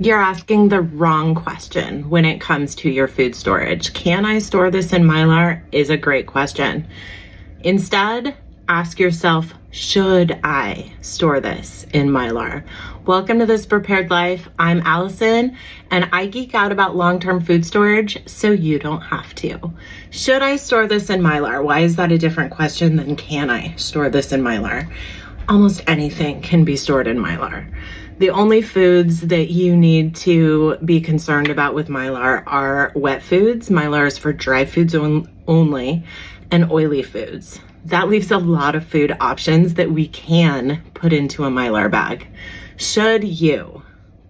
You're asking the wrong question when it comes to your food storage. Can I store this in Mylar is a great question. Instead, ask yourself, should I store this in Mylar? Welcome to This Prepared Life. I'm Allison, and I geek out about long-term food storage so you don't have to. Should I store this in Mylar? Why is that a different question than can I store this in Mylar? Almost anything can be stored in Mylar. The only foods that you need to be concerned about with Mylar are wet foods. Mylar is for dry foods only, and oily foods. That leaves a lot of food options that we can put into a Mylar bag. Should you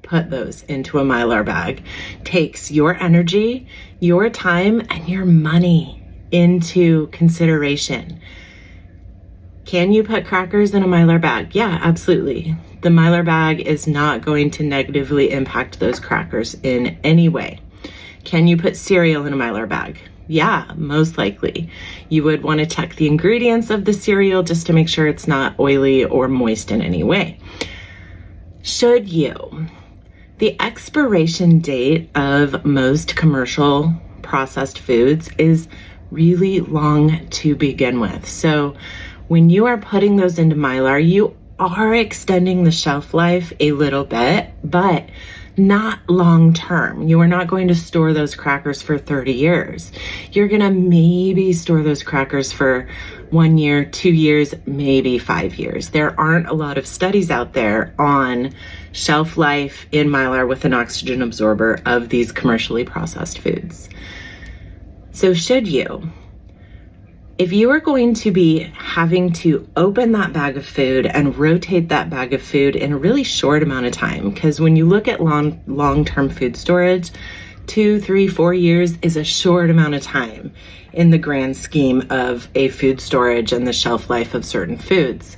put those into a Mylar bag? Takes your energy, your time, and your money into consideration. Can you put crackers in a Mylar bag? Yeah, absolutely. The Mylar bag is not going to negatively impact those crackers in any way. Can you put cereal in a Mylar bag? Yeah, most likely. You would want to check the ingredients of the cereal just to make sure it's not oily or moist in any way. Should you? The expiration date of most commercial processed foods is really long to begin with. So when you are putting those into Mylar, you are extending the shelf life a little bit, but not long term. You are not going to store those crackers for 30 years. You're gonna maybe store those crackers for 1 year, 2 years, maybe 5 years. There aren't a lot of studies out there on shelf life in Mylar with an oxygen absorber of these commercially processed foods. So should you? If you are going to be having to open that bag of food and rotate that bag of food in a really short amount of time, because when you look at long-term food storage, 2, 3, 4 years is a short amount of time in the grand scheme of a food storage and the shelf life of certain foods.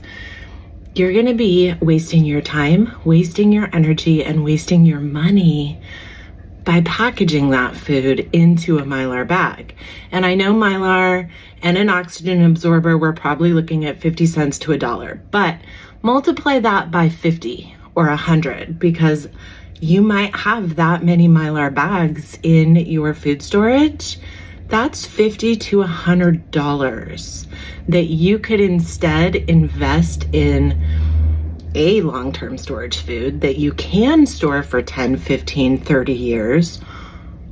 You're going to be wasting your time, wasting your energy, and wasting your money by packaging that food into a Mylar bag. And I know Mylar and an oxygen absorber, we're probably looking at 50 cents to $1, but multiply that by 50 or 100 because you might have that many Mylar bags in your food storage. That's $50 to $100 that you could instead invest in a long-term storage food that you can store for 10, 15, 30 years,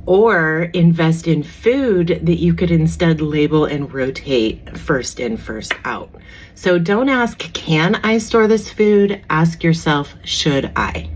or invest in food that you could instead label and rotate first in, first out. So don't ask, can I store this food? Ask yourself, should I?